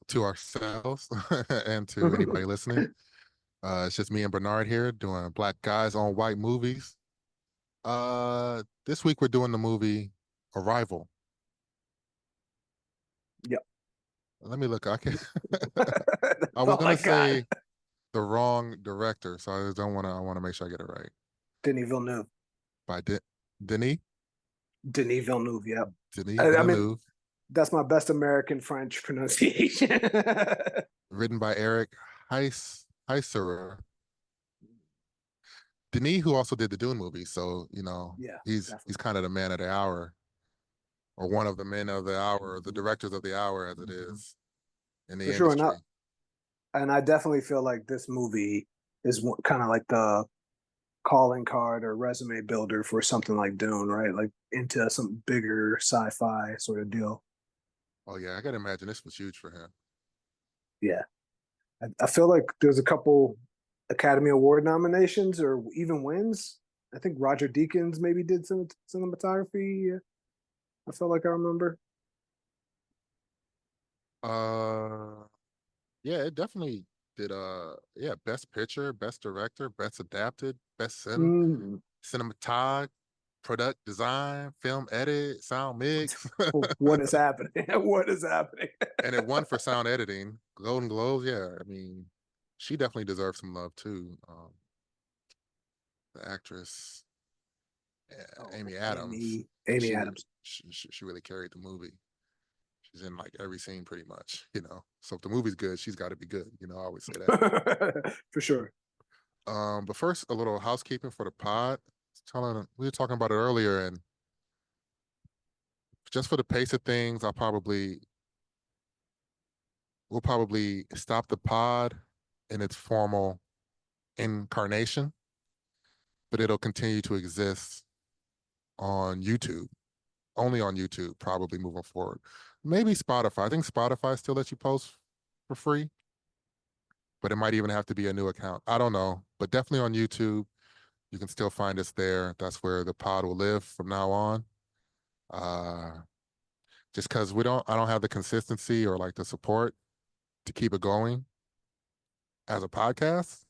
to ourselves and to anybody listening. It's just me and Bernard here doing Black Guys on White Movies. This week we're doing the movie Arrival. Yep. Let me look. I can. That's I was all I gonna got. say the wrong director, so I don't want to. I want to make sure I get it right. Denis Villeneuve. By Denis Denis Villeneuve. Yep. Denis I mean, Villeneuve, that's my best American French pronunciation. written by Eric Heiserer. Denis, who also did the Dune movie, so Yeah, he's definitely. kind of the man of the hour, or one of the men of the hour, the directors of the hour, as it is in For the sure. And industry. I definitely feel like this movie is kind of like the calling card or resume builder for something like Dune, right? Like into some bigger sci-fi sort of deal. Oh yeah, I gotta imagine this was huge for him. Yeah. I feel like there's a couple Academy Award nominations or even wins. I think Roger Deakins maybe did some cinematography. I feel like I remember. Uh, yeah, it definitely did. Yeah, best picture, best director, best adapted, best Mm. cinematog, product design, film edit, sound mix, What is happening? What is happening? and it won for sound editing. Golden Globes. Yeah, I mean, she definitely deserves some love too. The actress Oh, Amy Adams. Amy She, Adams. she really carried the movie. She's in like every scene pretty much. So if the movie's good, she's got to be good. I always say that. For sure. But first, a little housekeeping for the pod. We were talking about it earlier, and just for the pace of things, we'll probably stop the pod in its formal incarnation, but it'll continue to exist on YouTube, only on YouTube, probably moving forward. Maybe Spotify. I think Spotify still lets you post for free, but it might even have to be a new account. I don't know, but definitely on YouTube, you can still find us there. That's where the pod will live from now on. Uh, just because I don't have the consistency or like the support to keep it going as a podcast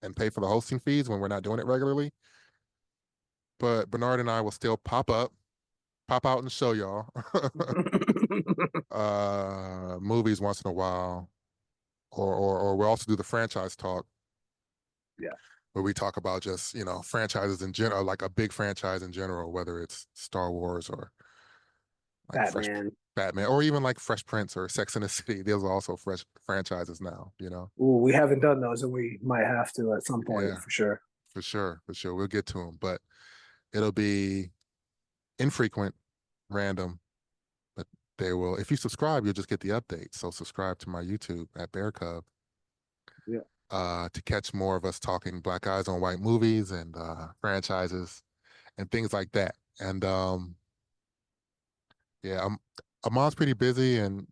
and pay for the hosting fees when we're not doing it regularly. But Bernard and I will still pop out and show y'all movies once in a while, or we'll also do the franchise talk Yeah. where we talk about just franchises in general, like a big franchise in general, whether it's Star Wars or like Fresh Batman. Batman, or even like Fresh Prince or Sex and the City. Those are also fresh franchises now. Ooh, we haven't done those, and we might have to at some point Yeah, for sure. for sure, for sure. We'll get to them, but it'll be infrequent, random, but they will. If you subscribe, you'll just get the update. So subscribe to my YouTube at Bear Cub Yeah. to catch more of us talking Black Eyes on White movies and franchises and things like that. And yeah, Amon's pretty busy and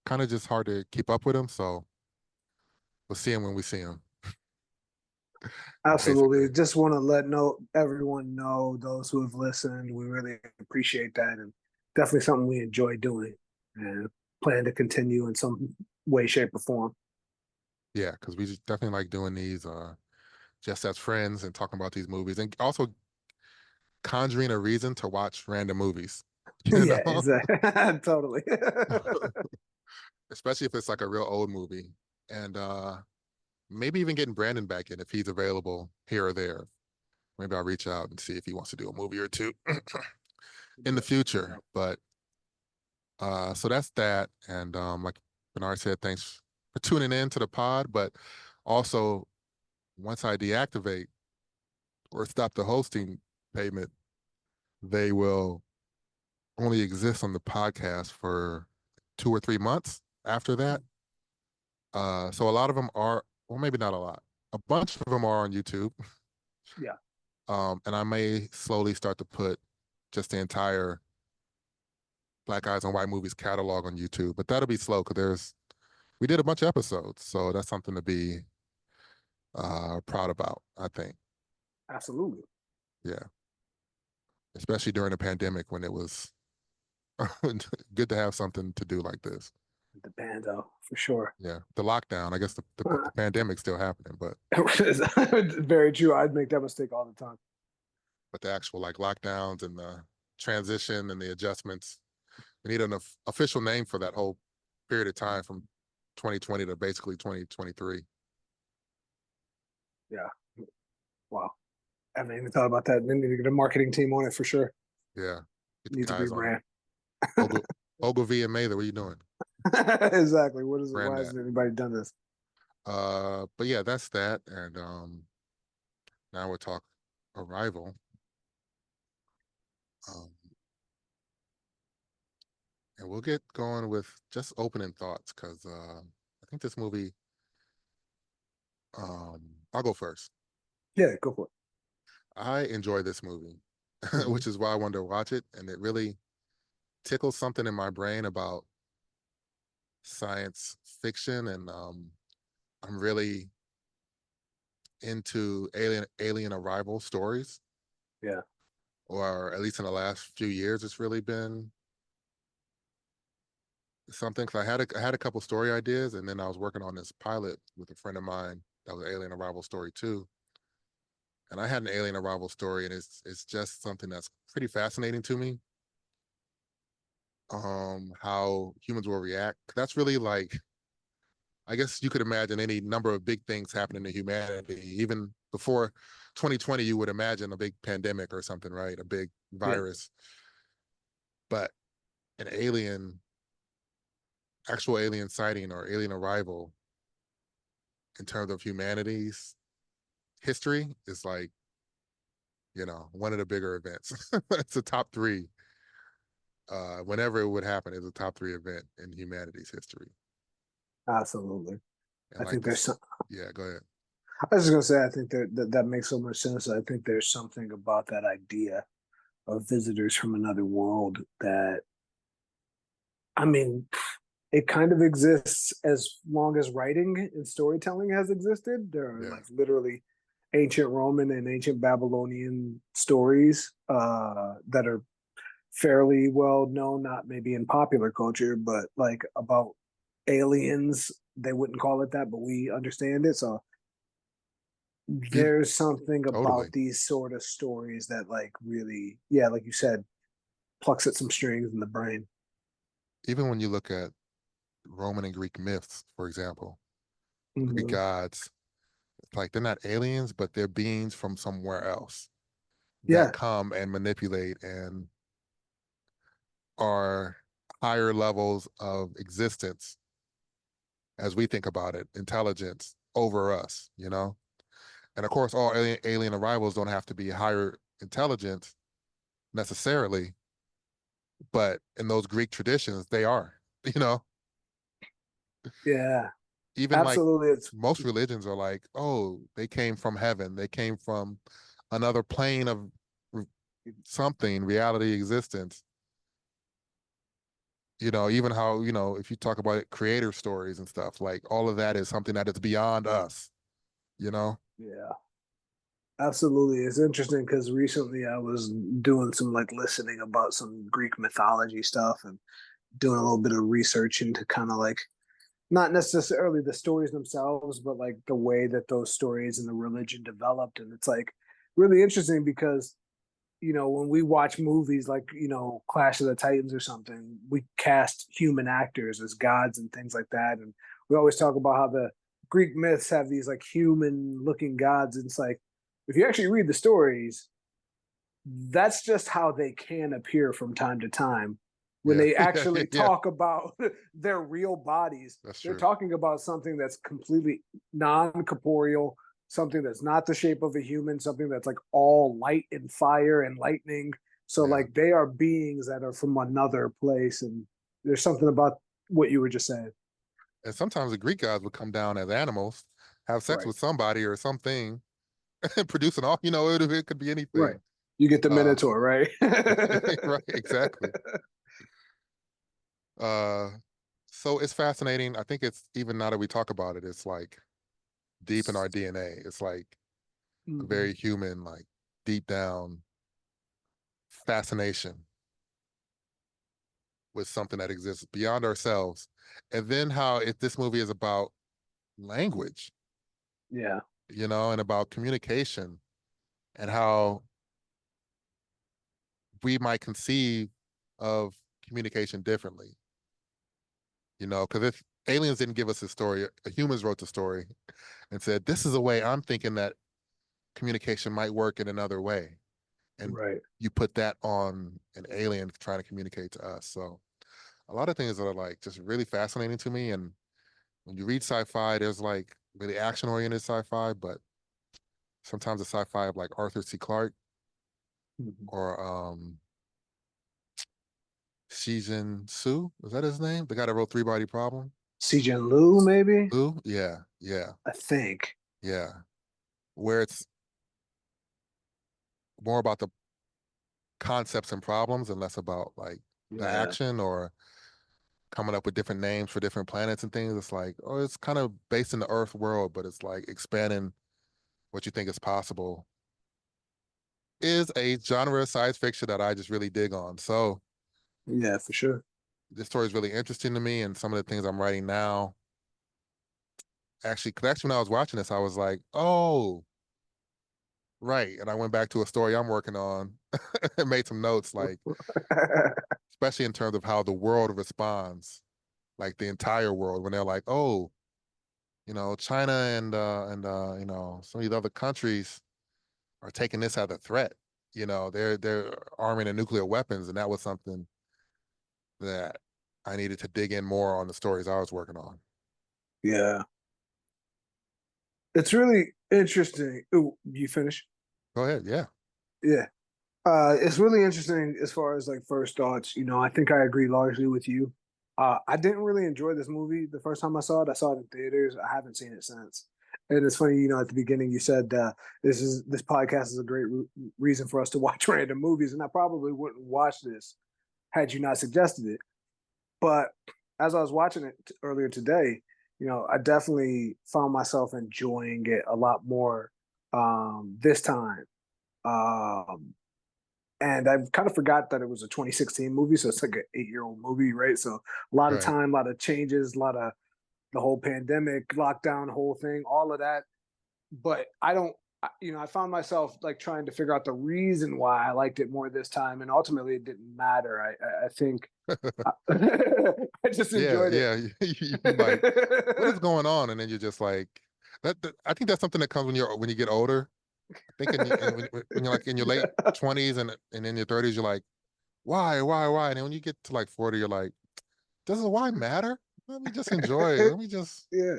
kind of just hard to keep up with him. So we'll see him when we see him, Absolutely. basically. Just want to let everyone know, those who have listened, we really appreciate that, and definitely something we enjoy doing, and plan to continue in some way, shape, or form. Yeah, because we just definitely like doing these just as friends and talking about these movies and also conjuring a reason to watch random movies, you Yeah, know? exactly. Totally. Especially if it's like a real old movie. And maybe even getting Brandon back in if he's available here or there. Maybe I'll reach out and see if he wants to do a movie or two in the future. But so that's that. And like Bernard said, thanks for tuning in to the pod. But also, once I deactivate or stop the hosting payment, they will only exist on the podcast for 2 or 3 months after that. So a lot of them are, well, maybe not a lot. A bunch of them are on YouTube. Yeah, And I may slowly start to put just the entire Black Eyes on White Movies catalog on YouTube, but that'll be slow because we did a bunch of episodes, so that's something to be proud about, I think. absolutely. Yeah, especially during the pandemic when it was good to have something to do like this. The Bando for sure. Yeah, the lockdown. I guess the pandemic's still happening, Very true. I'd make that mistake all the time. but the actual like lockdowns and the transition and the adjustments. We need an official name for that whole period of time from 2020 to basically 2023. Yeah. Wow. I haven't even thought about that. They need to get a marketing team on it for sure. Yeah, get the Needs to be guys on it. ran. Ogilvy and Mather, what are you doing? Exactly. What is it? Brand Why that. hasn't anybody done this? But yeah, that's that. And now we'll talk Arrival. Um, and we'll get going with just opening thoughts because I think this movie. I'll go first. Yeah, go for it. I enjoy this movie, Mhm. which is why I wanted to watch it, and it really tickles something in my brain about science fiction, and I'm really into alien arrival stories, Yeah. or at least in the last few years, it's really been something. Because I had a couple story ideas, and then I was working on this pilot with a friend of mine that was an alien arrival story too. And I had an alien arrival story, and it's just something that's pretty fascinating to me. How humans will react. That's really like, I guess you could imagine any number of big things happening to humanity. Even before 2020, you would imagine a big pandemic or something, right? A big Yeah. virus. But an alien, actual alien sighting or alien arrival in terms of humanity's history is like, one of the bigger events. It's a top three. Whenever it would happen, it's a top three event in humanity's history. Absolutely. And I like think there's this, some, yeah, go ahead. I was just gonna say I think that makes so much sense. I think there's something about that idea of visitors from another world that I mean it kind of exists as long as writing and storytelling has existed. There are Yeah, like literally ancient Roman and ancient Babylonian stories that are fairly well known, not maybe in popular culture, but like about aliens. They wouldn't call it that, but we understand it. So even there's something about totally. these sort of stories that like really, yeah, like you said, plucks at some strings in the brain. Even when you look at Roman and Greek myths, for example, Greek Mm-hmm. gods, it's like they're not aliens, but they're beings from somewhere else that Yeah, come and manipulate and are higher levels of existence as we think about it, intelligence over us. And of course, all alien arrivals don't have to be higher intelligence necessarily, but in those Greek traditions, they are, you know, yeah, even like absolutely. It's most religions are like, oh, they came from heaven, they came from another plane of something, reality, existence. Even how, if you talk about it, creator stories and stuff, like all of that is something that is beyond us, you know? yeah, absolutely. It's interesting because recently I was doing some like listening about some Greek mythology stuff and doing a little bit of research into kind of like not necessarily the stories themselves, but like the way that those stories and the religion developed. And it's like really interesting because, when we watch movies like, Clash of the Titans or something, we cast human actors as gods and things like that. And we always talk about how the Greek myths have these like human looking gods. And it's like, if you actually read the stories, that's just how they can appear from time to time. When Yeah, they yeah, yeah, actually yeah. talk about their real bodies, That's they're true. talking about something that's completely non corporeal, something that's not the shape of a human, something that's like all light and fire and lightning. So, Yeah. like, they are beings that are from another place. And there's something about what you were just saying. And sometimes the Greek gods would come down as animals, have sex Right. with somebody or something, producing all, it could be Right. anything. You get the Uh, Minotaur, right? right, exactly. Uh, so it's fascinating. I think it's even now that we talk about it, it's like deep in our DNA. It's like a Mhm. very human, like deep down fascination with something that exists beyond ourselves. And then how if this movie is about language, Yeah. and about communication and how we might conceive of communication differently, because if aliens didn't give us a story, humans wrote the story and said, this is a way I'm thinking that communication might work in another way. And Right. you put that on an alien trying to communicate to us. So a lot of things that are like just really fascinating to me. And when you read sci-fi, there's like really action-oriented sci-fi, but sometimes the sci-fi of like Arthur C. Clarke Mhm. or Shizhen Su, is that his name? The guy that wrote Three Body Problem? Sijin Lu, maybe? Lu? Yeah, yeah, I think. yeah. Where it's more about the concepts and problems and less about like the Yeah. action or coming up with different names for different planets and things. It's like, oh, it's kind of based in the Earth world, but it's like expanding what you think is possible is a genre of science fiction that I just really dig on. So Yeah, for sure. this story is really interesting to me, and some of the things I'm writing now. Because when I was watching this, I was like, oh, right. And I went back to a story I'm working on and made some notes, like, especially in terms of how the world responds, like the entire world, when they're like, oh, China and some of these other countries are taking this as a threat. They're arming the nuclear weapons, and that was something that I needed to dig in more on the stories I was working on. Yeah. It's really interesting. Ooh, you finish? Go ahead. Yeah. Yeah. It's really interesting as far as like first thoughts. I think I agree largely with you. I didn't really enjoy this movie the first time I saw it. I saw it in theaters. I haven't seen it since. And it's funny, at the beginning you said this podcast is a great reason for us to watch random movies, and I probably wouldn't watch this had you not suggested it. But as I was watching it earlier today, I definitely found myself enjoying it a lot more this time. Um, and I kind of forgot that it was a 2016 movie, so it's like an 8-year-old movie, right? So a lot of Right. time, a lot of changes, a lot of the whole pandemic, lockdown, whole thing, all of that. But I don't, I found myself like trying to figure out the reason why I liked it more this time, and ultimately it didn't matter. I think I just Yeah. enjoyed it. Yeah. You like, what is going on? And then you're just like, I think that's something that comes when you get older. I think when you're like in your late 20s and in your 30s, you're like, why? And then when you get to like 40, you're like, does the why matter? Let me just enjoy it. Yeah.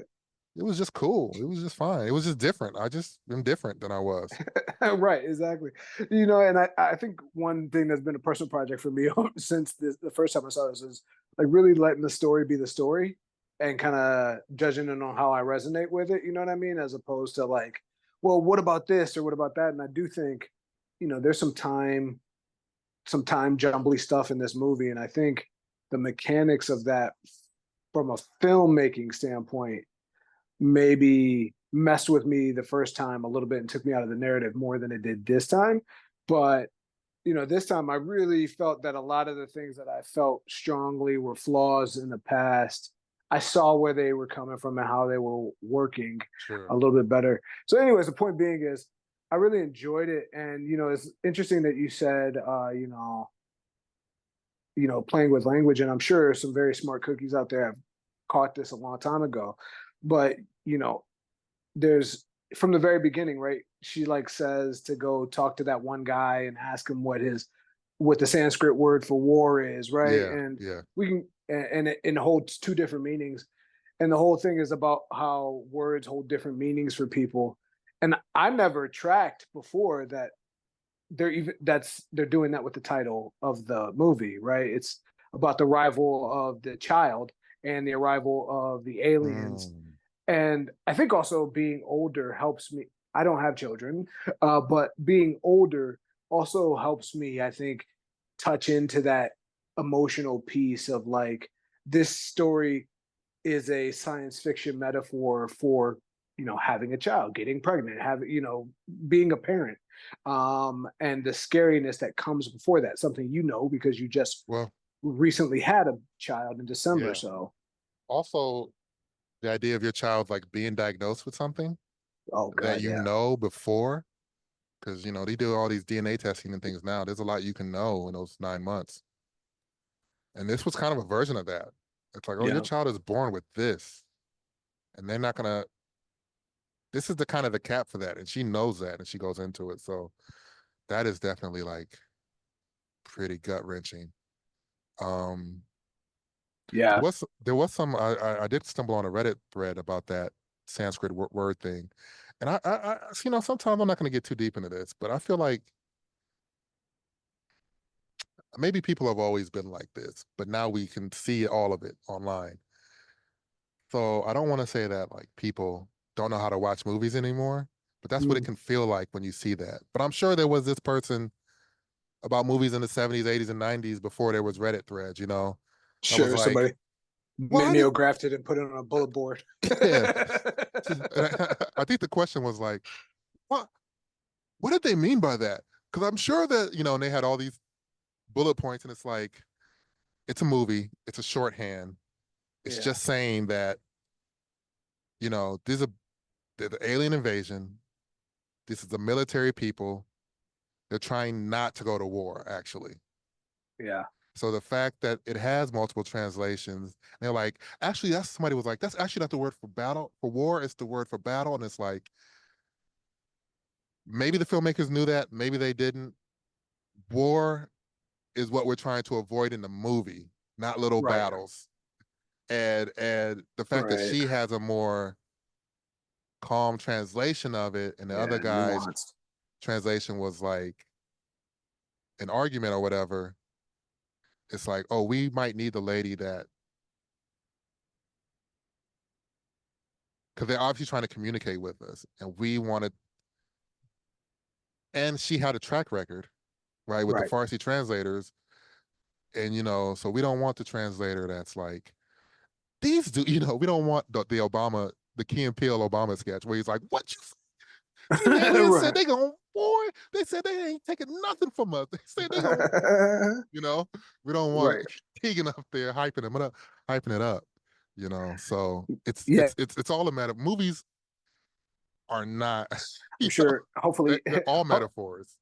It was just cool. It was just fine. It was just different. I just am different than I was. Right, exactly. And I think one thing that's been a personal project for me since the first time I saw this is like really letting the story be the story and kind of judging it on how I resonate with it. You know what I mean? As opposed to like, well, what about this or what about that? And I do think, there's some time jumbly stuff in this movie, and I think the mechanics of that from a filmmaking standpoint maybe messed with me the first time a little bit and took me out of the narrative more than it did this time. But this time I really felt that a lot of the things that I felt strongly were flaws in the past. I saw where they were coming from and how they were working a Sure. little bit better. So, anyways, the point being is I really enjoyed it. And, it's interesting that you said, playing with language. And I'm sure some very smart cookies out there have caught this a long time ago. But, you know, there's from the very beginning, right? She like says to go talk to that one guy and ask him what the Sanskrit word for war is, right? Yeah. And Yeah. we can and it holds two different meanings. And the whole thing is about how words hold different meanings for people. And I never tracked before that they're doing that with the title of the movie, right? It's about the arrival of the child and the arrival of the aliens. Mm. And I think also being older helps me. I don't have children, but being older also helps me, I think, touch into that emotional piece of like this story is a science fiction metaphor for having a child, getting pregnant, having being a parent, and the scariness that comes before that, something because you just Well, recently had a child in December. Yeah. So, Also, the idea of your child like being diagnosed with something oh that God, you yeah. know before, because they do all these DNA testing and things now. There's a lot you can know in those 9 months. And this was kind of a version of that. It's like, oh, your Yeah. child is born with this, and they're not gonna. This is the kind of the cap for that, and she knows that, and she goes into it. So that is definitely like pretty gut wrenching. Um, there Yeah. was there was some I did stumble on a Reddit thread about that Sanskrit word thing, and sometimes I'm not going to get too deep into this, but I feel like maybe people have always been like this, but now we can see all of it online. So I don't want to say that like people don't know how to watch movies anymore, but that's what it Mm. can feel like when you see that. But I'm sure there was this person about movies in the 70s, 80s, and 90s before there was Reddit threads, that was Sure. like, Somebody why did mimeographed it and put it on a bullet board. yeah. I think the question was like, what what did they mean by that? Because I'm sure that, and they had all these bullet points, and it's like, it's a movie, it's a shorthand. It's Yeah. just saying that, there's an alien invasion. This is the military people. They're trying not to go to war, actually. Yeah. So the fact that it has multiple translations, they're like, actually, somebody was like, that's actually not the word for battle, for war, it's the word for battle. And it's like, maybe the filmmakers knew that, maybe they didn't. War is what we're trying to avoid in the movie, not little Right. battles. And the fact that Right. she has a more calm translation of it, and the other Yeah. guy's Nuanced. translation was like an argument or whatever. It's like, oh, we might need the lady that, because they're obviously trying to communicate with us, and we wanted, and she had a track record, right, with the Right. Farsi translators, and so we don't want the translator that's like, these do, we don't want the Obama, the Key and Peele Obama sketch where he's like, what you, these aliens said Right. they gonna, boy, they said they ain't taking nothing from us. They said they gonna, you know, we don't want Right. Keegan up there hyping it up. So it's Yeah. it's it's it's all a matter. Movies are not, I'm you sure. they're, Hopefully, they're all metaphors.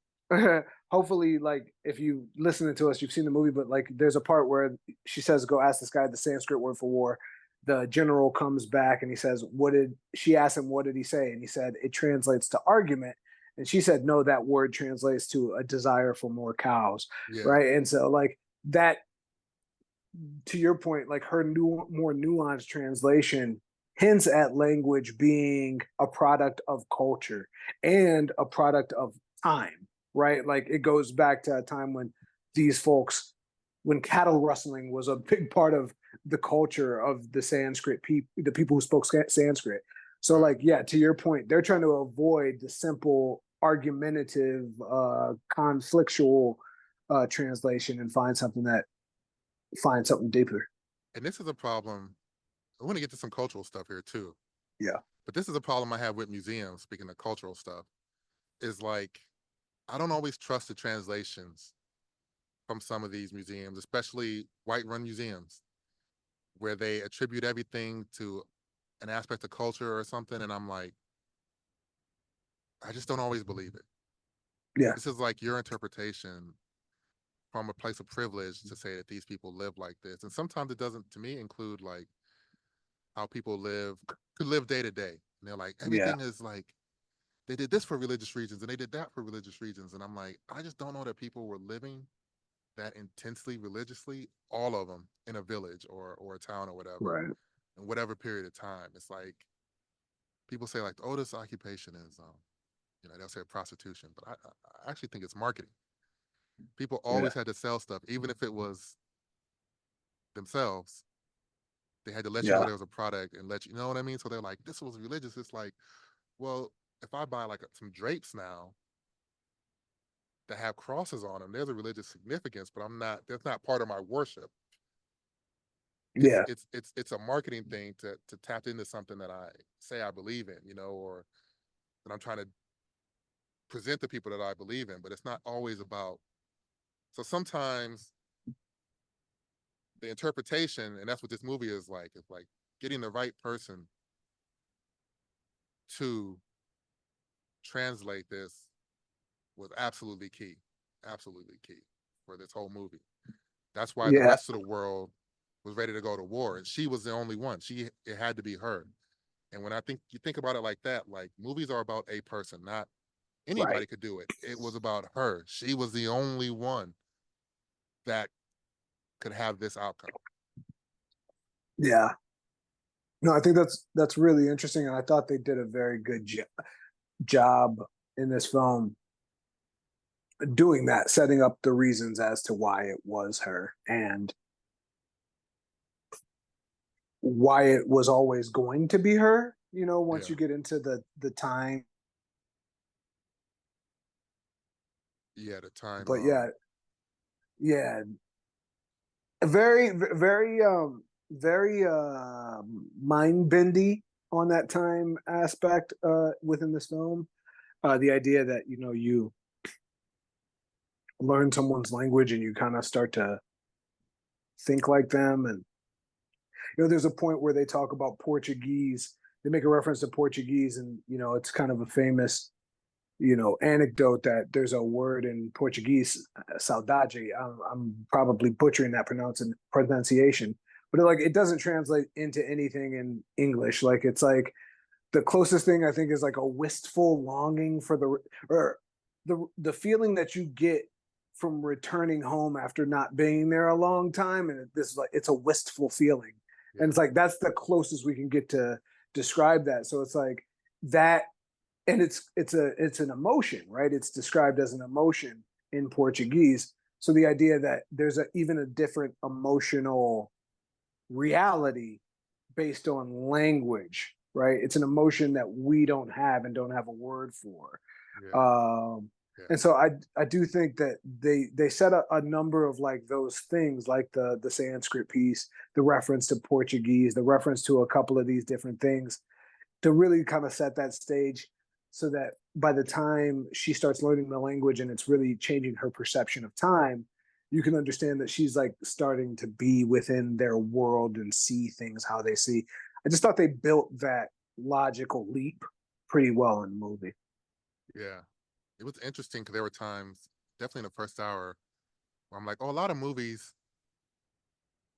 hopefully, like if you listening to us, you've seen the movie. But like, there's a part where she says, "Go ask this guy the Sanskrit word for war." The general comes back and he says, "What did?" She asked him, "What did he say?" And he said, "It translates to argument." And she said, "No, that word translates to a desire for more cows." Yeah, Right. And so, like that, to your point, like her more nuanced translation hints at language being a product of culture and a product of time, right? Like it goes back to a time when these folks, when cattle rustling was a big part of the culture of the Sanskrit people, the people who spoke Sanskrit. So, right. like, yeah, to your point, they're trying to avoid the simple argumentative, conflictual translation and find something deeper. And this is a problem. I want to get to some cultural stuff here too, Yeah. but this is a problem I have with museums. Speaking of cultural stuff, is like, I don't always trust the translations from some of these museums, especially white-run museums, where they attribute everything to an aspect of culture or something, and I'm like, I just don't always believe it. Yeah. This is like your interpretation from a place of privilege to say that these people live like this, and sometimes it doesn't, to me, include like how people could live day to day. And they're like, Yeah. everything is like, they did this for religious reasons and they did that for religious reasons, and I'm like, I just don't know that people were living that intensely religiously, all of them, in a village or a town or whatever, Right. in whatever period of time. It's like people say like the oldest occupation is, they'll say prostitution, but I actually think it's marketing. People Yeah. always had to sell stuff, even if it was themselves. They had to let you know Yeah. there was a product and let you know what I mean. So they're like, this was religious. It's like, well, if I buy like some drapes now that have crosses on them, there's a religious significance, but I'm not. That's not part of my worship. it's Yeah. it's it's it's a marketing thing to tap into something that I say I believe in, or that I'm trying to present to people that I believe in, but it's not always about. So sometimes the interpretation, and that's what this movie is like. It's like getting the right person to translate this was absolutely key for this whole movie. That's why the Yeah, rest of the world was ready to go to war, and she was the only one. It had to be her. And when I think you think about it like that, like movies are about a person, not right. anybody could do it. It was about her. She was the only one that could have this outcome. Yeah. No, I think that's really interesting, and I thought they did a very good job in this film doing that, setting up the reasons as to why it was her and why it was always going to be her. You know, once Yeah, you get into the time, yeah. The time. but yeah, yeah, very, very, very mind bendy on that time aspect within this film. The idea that you learn someone's language and you kind of start to think like them, and there's a point where they talk about Portuguese. They make a reference to Portuguese, and it's kind of a famous anecdote that there's a word in Portuguese, saudade. I'm probably butchering that pronunciation, but it doesn't translate into anything in English. Like it's like the closest thing I think is like a wistful longing for the feeling that you get from returning home after not being there a long time, and this is like it's a wistful feeling, and Yeah, it's like that's the closest we can get to describe that. So it's like that, and it's an emotion, right? It's described as an emotion in Portuguese. So the idea that there's even a different emotional reality based on language, right? It's an emotion that we don't have and don't have a word for. yeah, Um, yeah, and so I do think that they set a number of like those things, like the Sanskrit piece, the reference to Portuguese, the reference to a couple of these different things to really kind of set that stage so that by the time she starts learning the language and it's really changing her perception of time, you can understand that she's like starting to be within their world and see things how they see. I just thought they built that logical leap pretty well in the movie. yeah. It was interesting because there were times, definitely in the first hour, where I'm like, oh, a lot of movies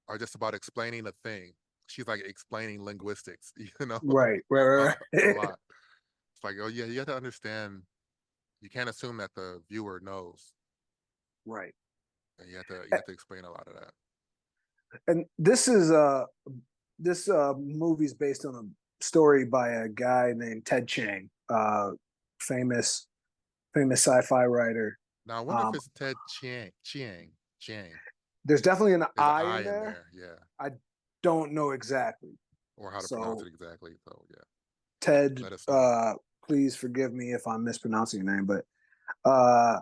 are just about explaining a thing. She's like explaining linguistics, Right, right, right, a right. lot. It's like, oh yeah, you have to understand. You can't assume that the viewer knows, Right. and you have to explain a lot of that. And this movie's based on a story by a guy named Ted Chiang, famous sci-fi writer. Now I wonder if Um, it's Ted Chiang. there's definitely an There's an I I in in there. there, yeah, I don't know exactly. or how to pronounce So it exactly. So yeah, Ted, let us know. please forgive me if I'm mispronouncing your name, but uh,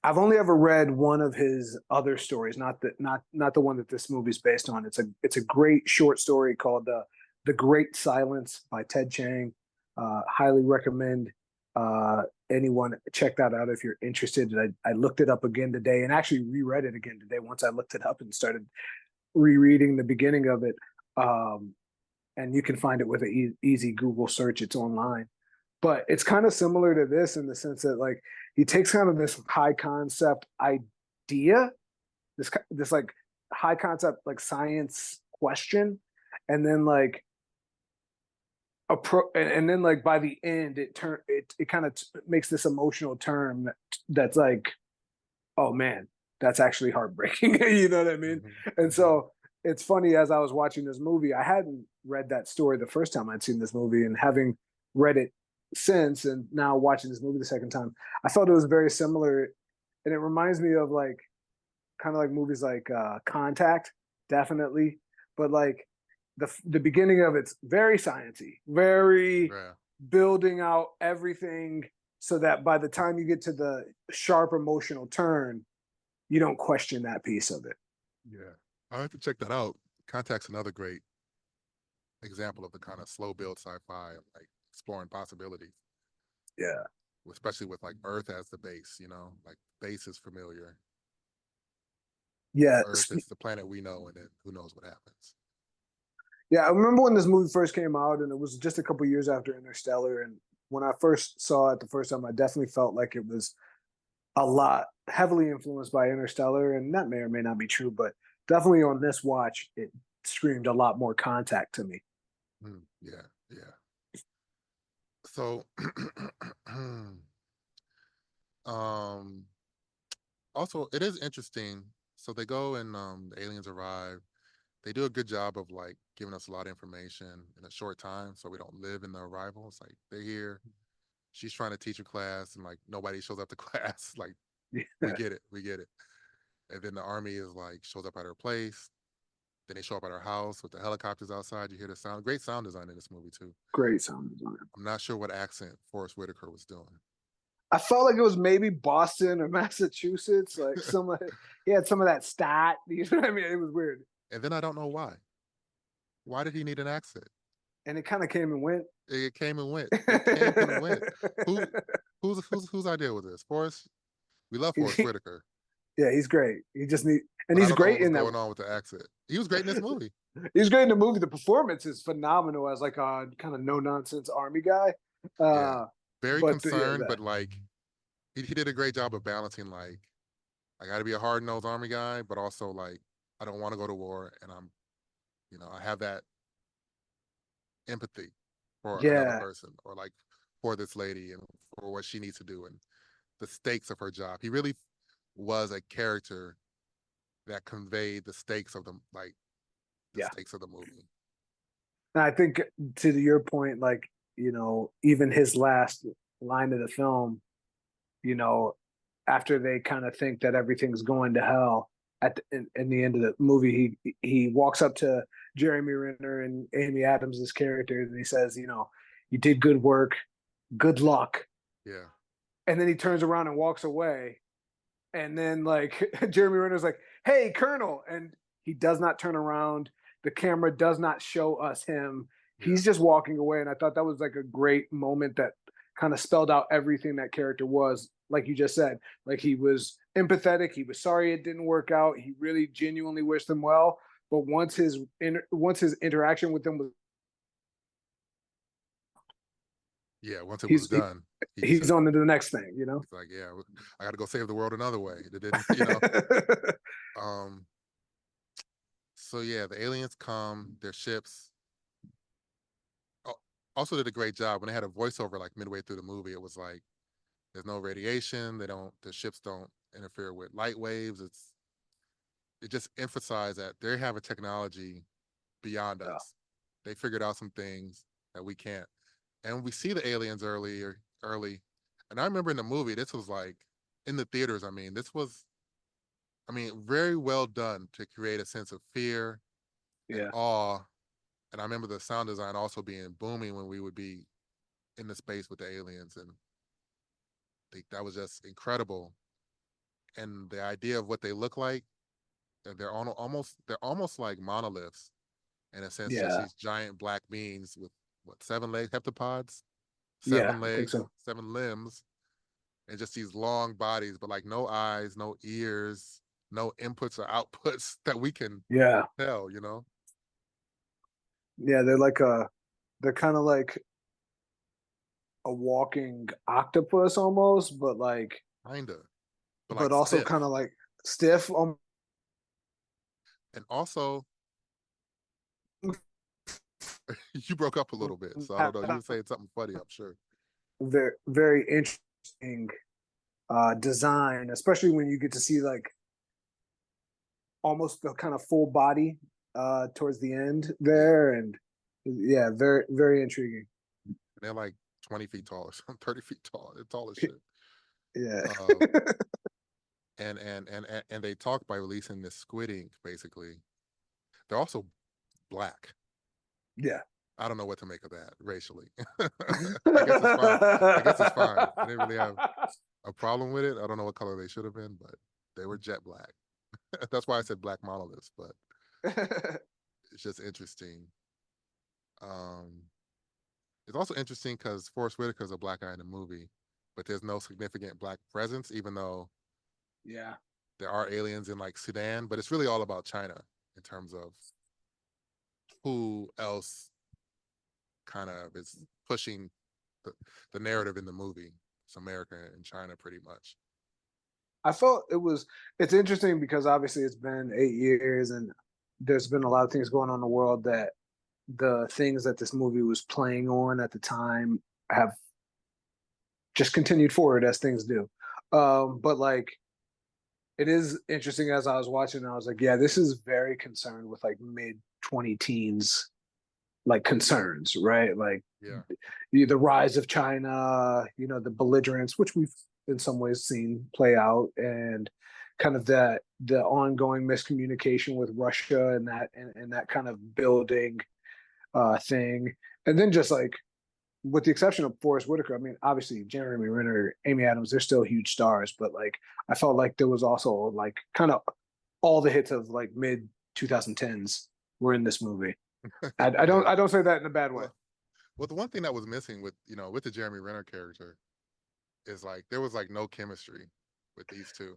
I've only ever read one of his other stories, not the one that this movie's based on. It's a great short story called "The Great Silence" by Ted Chiang. Highly recommend anyone check that out if you're interested. I looked it up again today and actually reread it again today once I looked it up and started rereading the beginning of it. Um, and you can find it with an easy Google search. It's online, but it's kind of similar to this in the sense that like he takes kind of this high concept idea, this like high concept like science question, and then like and then like by the end it kind of makes this emotional turn that's like, oh man, that's actually heartbreaking. You know what I mean? Hmm. And Hmm. so it's funny, as I was watching this movie, I hadn't read that story the first time I'd seen this movie, and having read it since, and now watching this movie the second time, I felt it was very similar, and it reminds me of like kind of like movies like Contact, definitely, but like the beginning of it's very sciencey, very Yeah, building out everything so that by the time you get to the sharp emotional turn, you don't question that piece of it. yeah. I have to check that out. Contact's another great example of the kind of slow build sci-fi, like exploring possibilities, Yeah. especially with like Earth as the base. Like base is familiar. Yeah, Earth is the planet we know, and then who knows what happens. yeah. I remember when this movie first came out, and it was just a couple years after Interstellar. And when I first saw it the first time, I definitely felt like it was a lot heavily influenced by Interstellar, and that may or may not be true, but definitely on this watch, it screamed a lot more Contact to me. Yeah, yeah. So, um, also it is interesting. So they go and the aliens arrive. They do a good job of like giving us a lot of information in a short time, so we don't live in the arrival. It's like they're here. She's trying to teach a class, and like nobody shows up to class. Like we Yeah, get it, we get it. And then the army is like shows up at her place. Then they show up at her house with the helicopters outside. You hear the sound. Great sound design in this movie too. great sound design. I'm not sure what accent Forrest Whitaker was doing. I felt like it was maybe Boston or Massachusetts, like he had some of that stat. You know what I mean? It was weird, And then I don't know why. Why did he need an accent? and it kind of came and went. It came and went. It came and went. Who whose idea was this? Forrest. We love Forrest Whitaker, Yeah, he's great. He just need, and but I he's don't know what great was in that. going on with the accent. He was great in this movie. He's great in the movie. The performance is phenomenal as like a kind of no nonsense army guy. Yeah, very Yeah, concerned, but like he did a great job of balancing like I got to be a hard nosed army guy, but also like I don't want to go to war, and I have that empathy for another yeah, person or like for this lady and for what she needs to do and the stakes of her job. He really was a character that conveyed the stakes of the yeah. stakes of the movie. And I think to your point, like even his last line of the film, you know, after they kind of think that everything's going to hell in the end of the movie, he walks up to Jeremy Renner and Amy Adams' characters and he says, you did good work, good luck. Yeah. And then he turns around and walks away. And then like Jeremy Renner's like, "Hey, Colonel," and he does not turn around. The camera does not show us him. Yeah. He's just walking away, and I thought that was like a great moment that kind of spelled out everything that character was. Like you just said, like he was empathetic. He was sorry it didn't work out. He really genuinely wished them well. But once his interaction with them was, Yeah. Once it was he's done, he he's just on to the next thing. he's like, yeah, I got to go save the world another way. It didn't, Um. So yeah, the aliens come, their ships. Also did a great job when they had a voiceover like midway through the movie. It was like there's no radiation. The ships don't interfere with light waves. It just emphasized that they have a technology beyond Yeah, us. They figured out some things that we can't. And we see the aliens early. And I remember in the movie, this was like in the theaters. Very well done to create a sense of fear and yeah, awe. And I remember the sound design also being booming when we would be in the space with the aliens. And that was just incredible. And the idea of what they look like, they're almost like monoliths in a sense, just yeah, these giant black beings with what, 7 legs, heptapods, yeah. seven I think legs, so. 7 limbs, and just these long bodies, but like no eyes, no ears, no inputs or outputs that we can Yeah, tell. yeah. They're kind of like a walking octopus almost, Kinda, but but like also kind stiff. of like stiff. And also, you broke up a little bit, so I don't know. You were saying something funny, I'm sure. Very very interesting design, especially when you get to see like almost the kind of full body towards the end Yeah, there, and yeah, very very intriguing. and they're like 20 feet tall or something, 30 feet tall. They're tall as shit. Yeah, Uh, and they talk by releasing this squid ink, basically. They're also black. yeah. I don't know what to make of that racially. I guess it's fine. I guess it's fine. I didn't really have a problem with it. I don't know what color they should have been, but they were jet black. That's why I said black monoliths, but it's just interesting. Um, it's also interesting because Forrest Whitaker is a black guy in the movie, but there's no significant black presence, even though Yeah, there are aliens in like Sudan, but it's really all about China in terms of who else kind of is pushing the, the narrative in the movie. It's America and China pretty much. I felt it's interesting because obviously it's been 8 years and there's been a lot of things going on in the world that the things that this movie was playing on at the time have just continued forward as things do. But like it is interesting as I was watching, I was like, yeah, this is very concerned with like mid 20 teens like concerns, right? Like Yeah. the rise of China, the belligerence, which we've in some ways seen play out, and kind of the ongoing miscommunication with Russia and that kind of building thing. And then just like with the exception of Forrest Whitaker, I mean, obviously Jeremy Renner, Amy Adams, they're still huge stars, but like I felt like there was also like kind of all the hits of like mid 2010s were in this movie. I don't Yeah. I don't say that in a bad way. Well, the one thing that was missing with with the Jeremy Renner character is like there was like no chemistry with these two,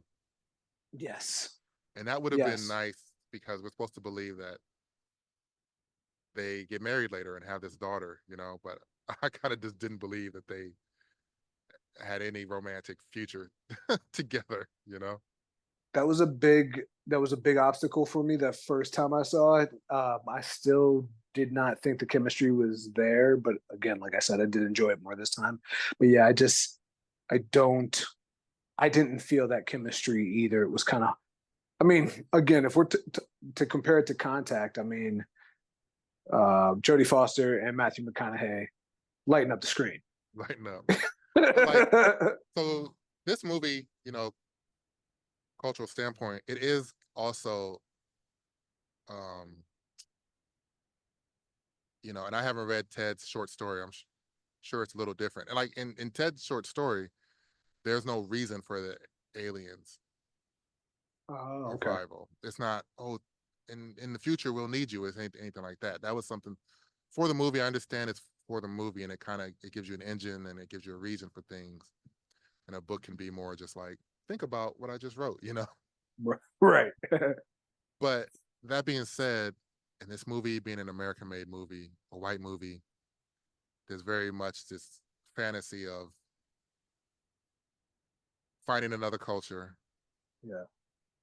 Yes. and that would have been Yes. nice because we're supposed to believe that they get married later and have this daughter, But I kind of just didn't believe that they had any romantic future together. That was a big obstacle for me that first time I saw it. I still did not think the chemistry was there, but again, like I said, I did enjoy it more this time. But yeah, I don't I didn't feel that chemistry either. It was kind of I mean, again, if we're to compare it to Contact, I mean, Jodie Foster and Matthew McConaughey lighten up the screen. Right now. But like, so this movie, cultural standpoint, it is also, um, and I haven't read Ted's short story. I'm sure it's a little different. And like in Ted's short story, there's no reason for the aliens Oh, okay. revival. It's not, oh, in the future we'll need you. It's anything like that. That was something for the movie. I understand it's for the movie, and it gives you an engine and it gives you a reason for things. And a book can be more just like think about what I just wrote. Right. But that being said, in this movie being an American-made movie, a white movie, there's very much this fantasy of finding another culture, Yeah.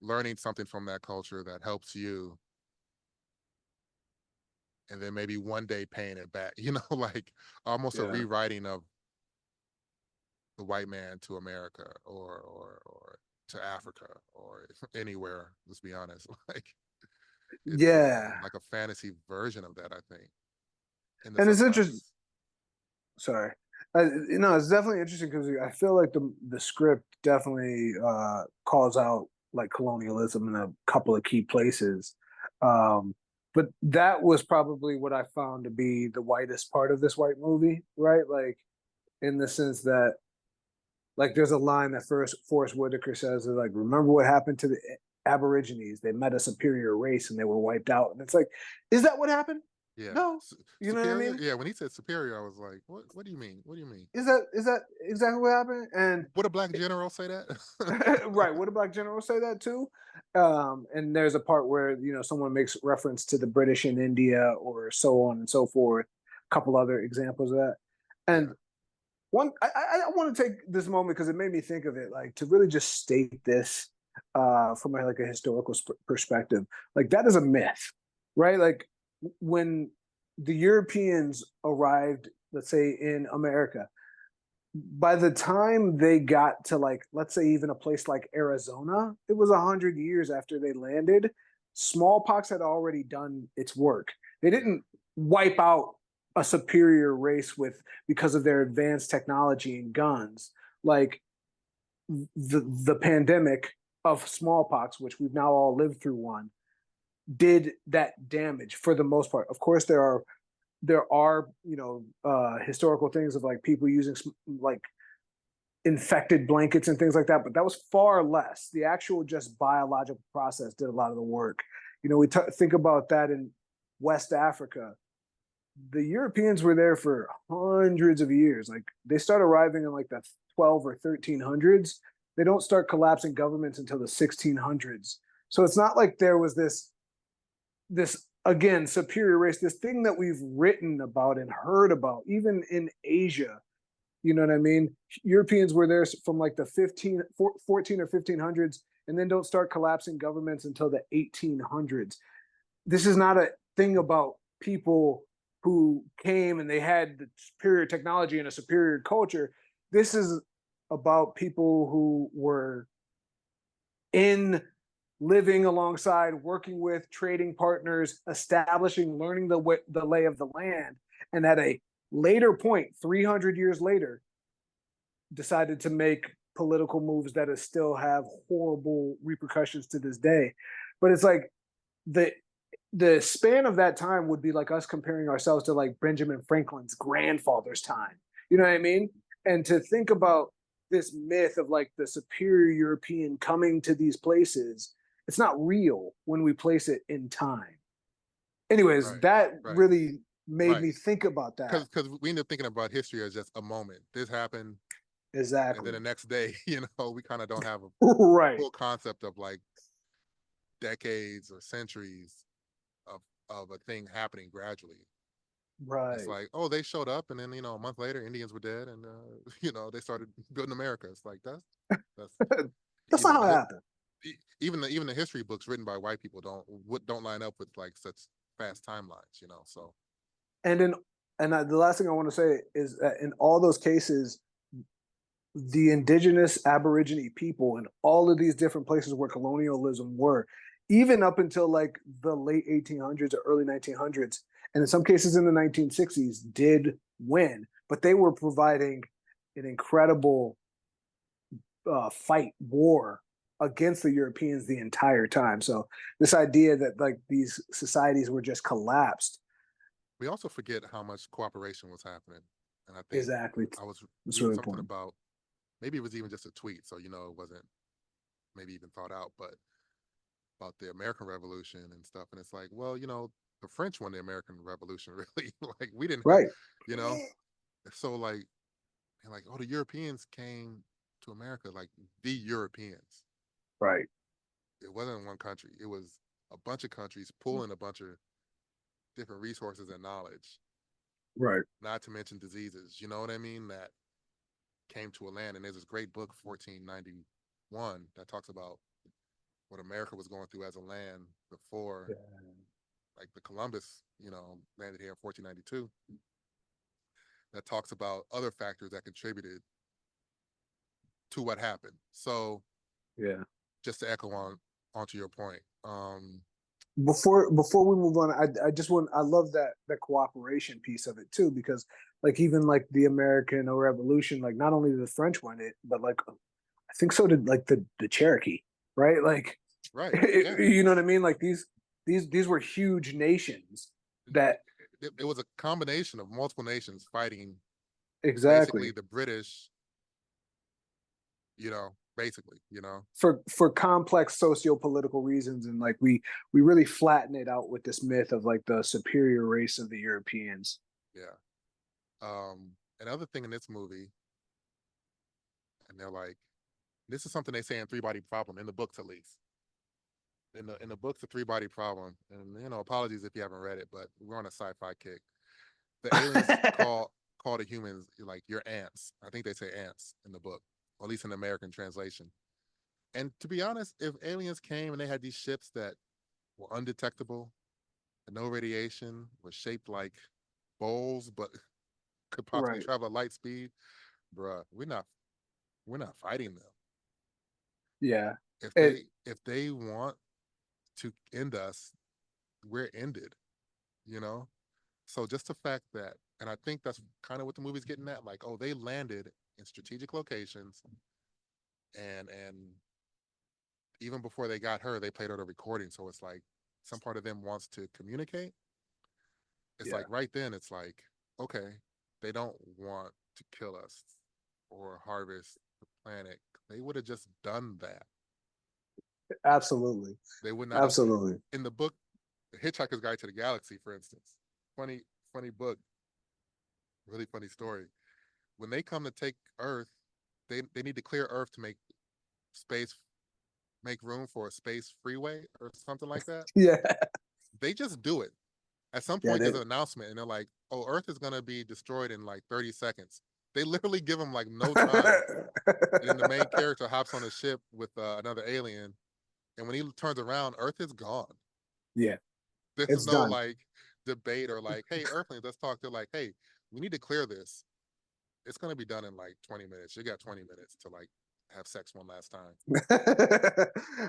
learning something from that culture that helps you, and then maybe one day paying it back. Like almost a Yeah. rewriting of the white man to America or to Africa or anywhere. Let's be honest. Like it's Yeah. like a fantasy version of that, I think, in the And it's interesting. subconscious. Sorry. It's definitely interesting because I feel like the script definitely calls out like colonialism in a couple of key places. Um, but that was probably what I found to be the whitest part of this white movie, right? Like in the sense that like there's a line that first Forrest Whitaker says like, remember what happened to the Aborigines? They met a superior race and they were wiped out. And it's like, is that what happened? Yeah. No. You know what I Superior. mean? Yeah. When he said superior, I was like, what do you mean? What do you mean? Is that exactly what happened? And Would a black general say that? right, would a black general say that too? And there's a part where someone makes reference to the British in India or so on and so forth. A couple other examples of that. Yeah. And I want to take this moment because it made me think of it, like to really just state this from like a historical perspective. Like that is a myth, right? Like when the Europeans arrived, let's say in America, by the time they got to like let's say even a place like Arizona, it was 100 years after they landed. Smallpox had already done its work. They Yeah. didn't wipe out a superior race with because of their advanced technology and guns. Like the pandemic of smallpox, which we've now all lived through one, did that damage for the most part. Of course, there are historical things of like people using like infected blankets and things like that, but that was far less. The actual just biological process did a lot of the work. We think about that in West Africa. The Europeans were there for hundreds of years. Like they started arriving in like the 12 or 1300s. they don't start collapsing governments until the 1600s. So it's not like there was this again superior race, this thing that we've written about and heard about, even in Asia. You know what I mean? Europeans were there from like the 14 or 1500s, and then don't start collapsing governments until the 1800s. This is not a thing about people who came and they had the superior technology and a superior culture. This is about people who were in living alongside, working with, trading partners, establishing, learning the lay of the land, and at a later point, 300 years later, decided to make political moves that still have horrible repercussions to this day. But it's like the the span of that time would be like us comparing ourselves to like Benjamin Franklin's grandfather's time. You know what I mean? And to think about this myth of like the superior European coming to these places, it's not real when we place it in time. Anyways, Right. that Right. really made Right. me think about that. Because we end up thinking about history as just a moment. This happened, and then Exactly. the next day, we kind of don't have a Right. full concept of like decades or centuries of a thing happening gradually. It's Right. like, oh, they showed up, and then a month later, Indians were dead, and they started building America. It's like that's That's not how it happened. even the history books written by white people don't line up with like such fast timelines. So And in the last thing I want to say is that in all those cases, the indigenous Aborigine people in all of these different places where colonialism were, even up until like the late 1800s or early 1900s, and in some cases in the 1960s, did win, but they were providing an incredible war against the Europeans the entire time. So this idea that like these societies were just collapsed. we also forget how much cooperation was happening. And I think Exactly. I was That's reading really something important. about, maybe it was even just a tweet, so it wasn't maybe even thought out, but about the American Revolution and stuff. And it's like, well, the French won the American Revolution, really. Like we didn't have, Right. you know. So like, and like, oh, the Europeans came to America, like the Europeans. Right. It wasn't one country. It was a bunch of countries pulling a bunch of different resources and knowledge, Right. not to mention diseases. You know what I mean? That came to a land. And there's this great book, 1491, that talks about what America was going through as a land before, Yeah. like the Columbus, landed here in 1492. That talks about other factors that contributed to what happened. So Yeah. just to echo onto your point, Before we move on, I just want I love that cooperation piece of it too, because like even like the American Revolution, like not only did the French win it, but like I think so did like the Cherokee, right? Like right? Yeah, you know what I mean? Like these were huge nations that it was a combination of multiple nations fighting basically exactly the British, basically. for complex socio-political reasons, and like we really flatten it out with this myth of like the superior race of the Europeans. Yeah. Another thing in this movie, and they're like, this is something they say in Three Body Problem in the books, at least. In the books, the Three Body Problem, and apologies if you haven't read it, but we're on a sci-fi kick. The aliens call the humans like your ants. I think they say ants in the book, or at least in the American translation. And to be honest, if aliens came and they had these ships that were undetectable, and no radiation, were shaped like bowls, but could possibly Right. travel at light speed, bruh, we're not fighting them. Yeah. If It they want to end us, we're ended. You know. So just the fact that, and I think that's kind of what the movie's getting at, like, oh, they landed in strategic locations, and even before they got her, they played her the recording. So it's like some part of them wants to communicate. It's yeah, like right then, it's like, okay, they don't want to kill us or harvest the planet. They would have just done that. absolutely. They would not have. Absolutely. In the book, The Hitchhiker's Guide to the Galaxy, for instance, funny book, really funny story. When they come to take Earth, they need to clear Earth to make space, make room for a space freeway or something like that. Yeah. They just do it. At some Yeah. point, there's an announcement, and they're like, "Oh, Earth is gonna be destroyed in like 30 seconds." They literally give them like no time, and then the main character hops on a ship with another alien, and when he turns around, Earth is gone. Yeah. There's It's no done. like debate or like, "Hey, Earthlings, let's talk." They're like, "Hey, we need to clear this. It's gonna be done in like 20 minutes. You got 20 minutes to like have sex one last time."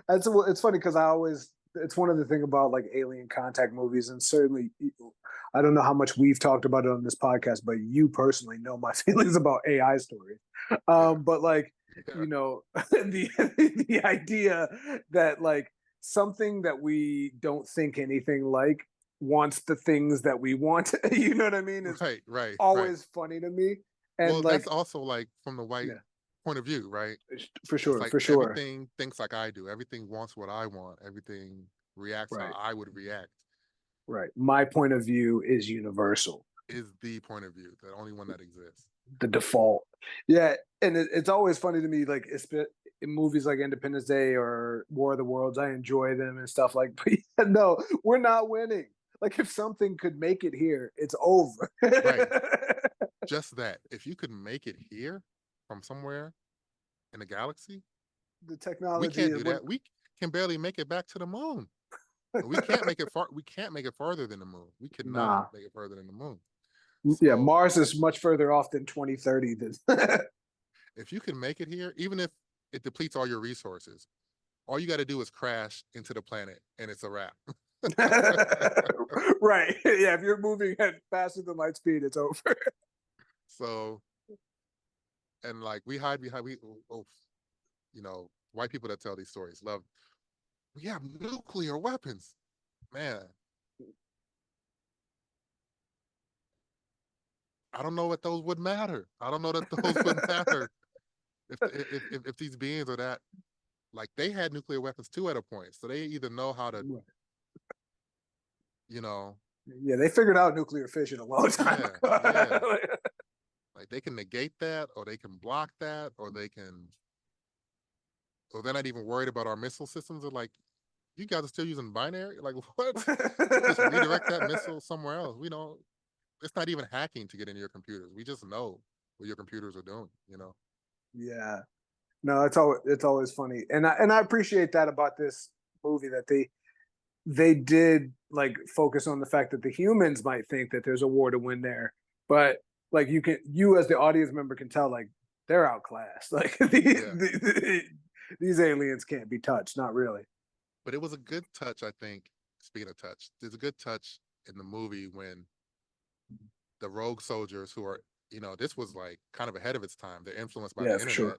It's funny because it's one of the thing about like alien contact movies, and certainly I don't know how much we've talked about it on this podcast, but you personally know my feelings about AI stories. Yeah, But like, yeah, the the idea that like something that we don't think anything like wants the things that we want, you know what I mean? Is right, right, right. always funny to me. And Well, that's like, also like from the white yeah, point of view, right? for It's sure, like for sure. everything thinks like I do. Everything wants what I want. Everything reacts how Right. I would react. Right. My point of view is universal, Is the point of view, the only one that exists. the default. Yeah, and it's always funny to me, like in movies like Independence Day or War of the Worlds. I enjoy them and stuff like. But yeah, no, we're not winning. Like if something could make it here, it's over. Right. Just that. If you could make it here from somewhere in the galaxy, The we technology can't is do what. that. We can barely make it back to the moon. We can't make it far. We can't make it farther than the moon. We could not Nah. make it further than the moon. Yeah, So Mars is much further off than 2030. Than if you can make it here, even if it depletes all your resources, all you got to do is crash into the planet, and it's a wrap. right. Yeah, if you're moving at faster than light speed, it's over. So, and like we hide behind white people that tell these stories love. We have nuclear weapons, man. I don't know what those would matter. I don't know that those would matter if these beings are that like they had nuclear weapons too at a point. So they either know how to, you know, Yeah, they figured out nuclear fission a long time yeah, yeah. ago. Like they can negate that or they can block that or they can or they're not even worried about our missile systems. They're like, you guys are still using binary? Like what? Just redirect that missile somewhere else. We don't it's not even hacking to get into your computers. We just know what your computers are doing. Yeah. No, it's always funny. And I appreciate that about this movie, that they did like focus on the fact that the humans might think that there's a war to win there. But like you as the audience member can tell, like they're outclassed. Like Yeah. these aliens can't be touched, not really. But it was a good touch, I think. Speaking of touch, there's a good touch in the movie when the rogue soldiers who are, this was like kind of ahead of its time. They're influenced by Yeah, the for sure.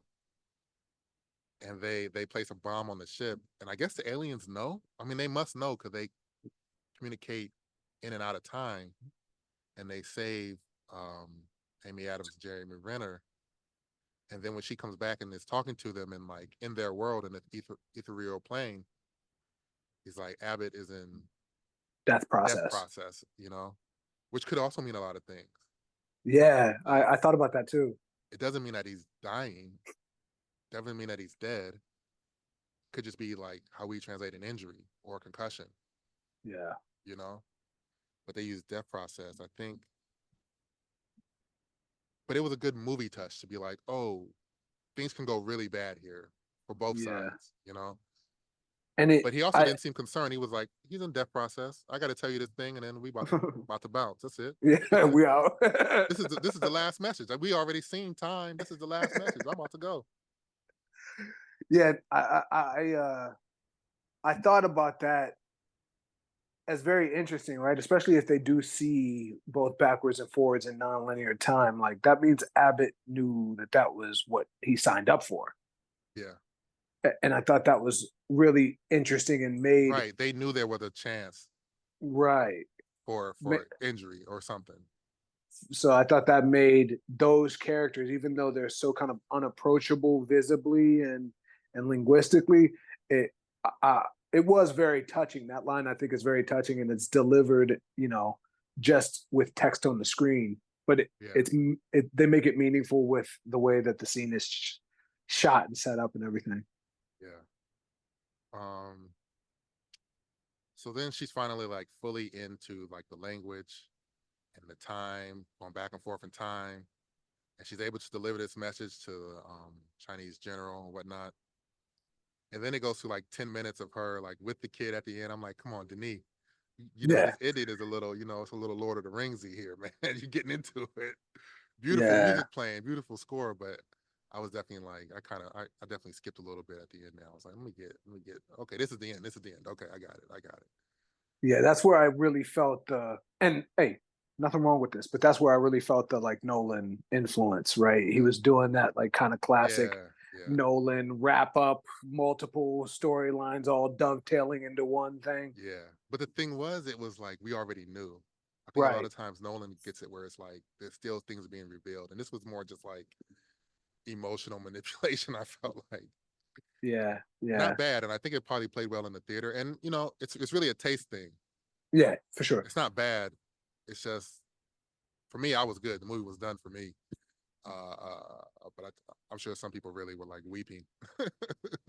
internet, and they place a bomb on the ship. And I guess the aliens know. I mean, they must know because they communicate in and out of time, and they save um, Amy Adams, Jeremy Renner. And then when she comes back and is talking to them and like in their world in the ethereal plane, he's like, Abbott is in Death death process. process, which could also mean a lot of things. Yeah, Like I thought about that too. it doesn't mean that he's dying, doesn't mean that he's dead. Could just be like how we translate an injury or a concussion, Yeah. you know. But they use death process, I think. But it was a good movie touch to be like, oh, things can go really bad here for both Yeah. sides. And But he also didn't seem concerned. He was like, he's in death process. I got to tell you this thing, and then we about to bounce. That's it. yeah, we out. This is the last message. Like, we already seen time. This is the last message. I'm about to go. Yeah, I thought about that as very interesting, right? Especially if they do see both backwards and forwards in nonlinear time. Like that means Abbott knew that that was what he signed up for. Yeah. And I thought that was really interesting and made Right. They knew there was a chance right. for injury or something. So I thought that made those characters, even though they're so kind of unapproachable visibly and linguistically, it uh, it was very touching. That line I think is very touching, and it's delivered, just with text on the screen. But Yeah. they make it meaningful with the way that the scene is shot and set up and everything. Yeah. Um, so then she's finally like fully into like the language and the time, going back and forth in time. And she's able to deliver this message to the Chinese general and whatnot. And then it goes to like 10 minutes of her like with the kid at the end. I'm like, come on, Denis, you know, Yeah, this idiot is a little, you know, it's a little Lord of the Ringsy here, man. You're getting into it. Beautiful yeah, music playing, beautiful score, but I was definitely like, I definitely skipped a little bit at the end now. I was like, let me get, okay, this is the end. This is the end. Okay, I got it. I got it. yeah. That's where I really felt the and hey, nothing wrong with this, but that's where I really felt the like Nolan influence, right? He was doing that like kind of classic Yeah, yeah, Nolan wrap up, multiple storylines all dovetailing into one thing. yeah. But the thing was, it was like we already knew. I think a lot Right. of times Nolan gets it where it's like there's still things being revealed, and this was more just like emotional manipulation. I felt like Yeah, yeah, not bad, and I think it probably played well in the theater. And you know, it's really a taste thing. yeah, for sure. It's not bad. It's just for me, I was good. The movie was done for me. But I'm sure some people really were like weeping,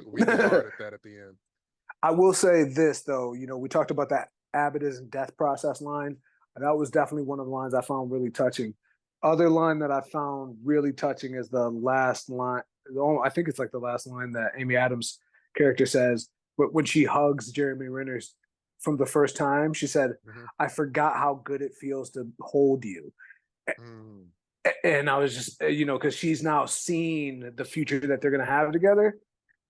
weeping hard at that at the end. I will say this though, we talked about that Abbott is in death process line. That was definitely one of the lines I found really touching. Other line that I found really touching is the last line. I think it's like the last line that Amy Adams' character says, but when she hugs Jeremy Renner from the first time, she said, Mm-hmm. "I forgot how good it feels to hold you." Mm, And I was just, because she's now seen the future that they're going to have together.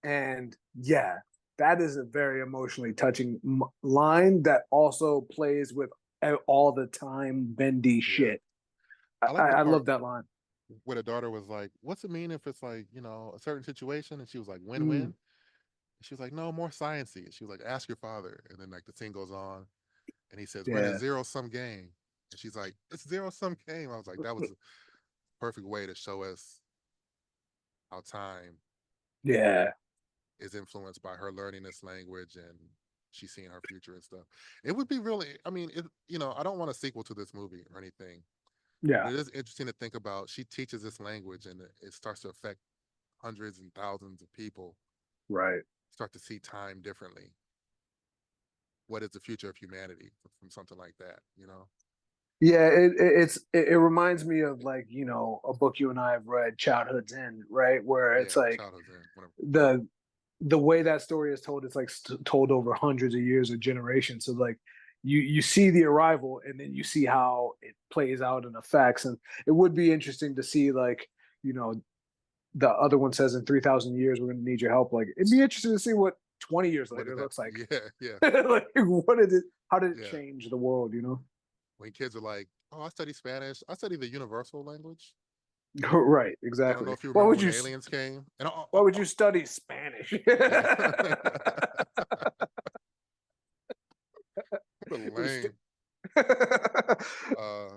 And yeah, that is a very emotionally touching line that also plays with all the time bendy yeah, shit. I like the I part love that line. where the daughter was like, "What's it mean if it's like you know a certain situation?" And she was like, "Win-win." Mm, She was like, "No, more sciencey." She was like, "Ask your father." And then like the scene goes on, and he says, "We're in a yeah, zero-sum game," and she's like, "It's zero-sum game." I was like, that was a perfect way to show us how time yeah, is influenced by her learning this language and she's seeing her future and stuff. It would be really, I mean, you know, I don't want a sequel to this movie or anything, but yeah, it is interesting to think about. She teaches this language and it starts to affect hundreds and thousands of people, right. start to see time differently. What is the future of humanity from something like that, you know? Yeah, it reminds me of like a book you and I have read, Childhood's End, right? Where Yeah, it's like childhood's end, whatever. the the way that story is told, it's like told over hundreds of years or generations. So like you see the arrival, and then you see how it plays out and affects, and it would be interesting to see like you know the other one says in 3,000 years we're going to need your help. Like it'd be interesting to see what 20 years What is later that? looks like. Yeah, yeah, Like what did it? How did it yeah. change the world? You know? When kids are like, "Oh, I study Spanish. I study the universal language." Right, I don't know exactly. if you Why remember would when you? aliens came. And Why would you study Spanish? yeah, what a lame. Uh,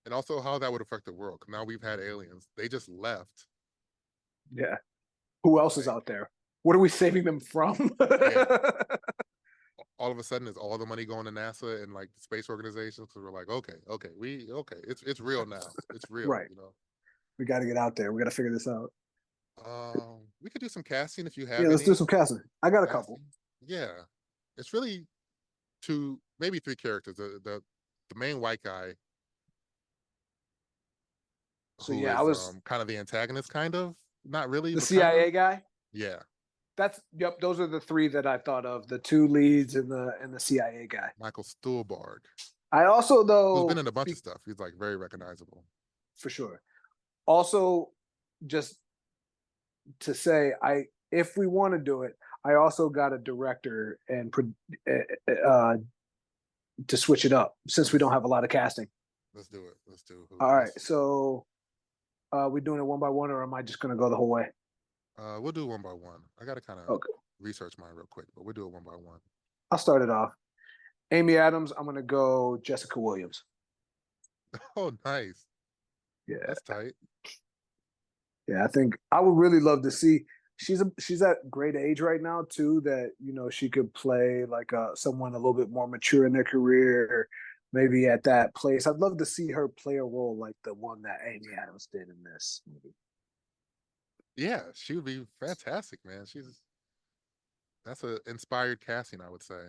and also how that would affect the world. Now we've had aliens. They just left. Yeah. Who else is Like, out there? What are we saving them from? yeah. All of a sudden, is all the money going to NASA and like the space organizations? Because we're like, okay, it's real now. It's real, Right. you know. We got to get out there. We got to figure this out. We could do some casting if you Yeah, have let's do any some casting. I got a couple. casting. Yeah, it's really two, maybe three characters. The main white guy So who yeah, I is was kind of the antagonist, kind of not really, the but kind of. CIA guy. Yeah, That's yep. Those are the three that I thought of. The two leads and the CIA guy. Michael Stuhlbarg, I also who's been though in a bunch of stuff. He's like very recognizable. for sure. Also, just to say, I if we want to do it, I also got a director and uh, to switch it up since we don't Let's have a lot of casting. let's do it. Let's do who? All right, Let's so we doing it one by one, or am I just gonna go the whole way? we'll do one by one. I gotta kind of Okay, research mine real quick, but we'll do it one by one. I'll start it off. Amy Adams. I'm gonna go Jessica Williams. Oh, nice. Yeah, That's tight. yeah. I think I would really love to see. She's at great age right now too. That she could play like someone a little bit more mature in their career, maybe at that place. I'd love to see her play a role like the one that Amy Adams did in this movie. Yeah, she would be fantastic, man. That's a inspired casting, I would say.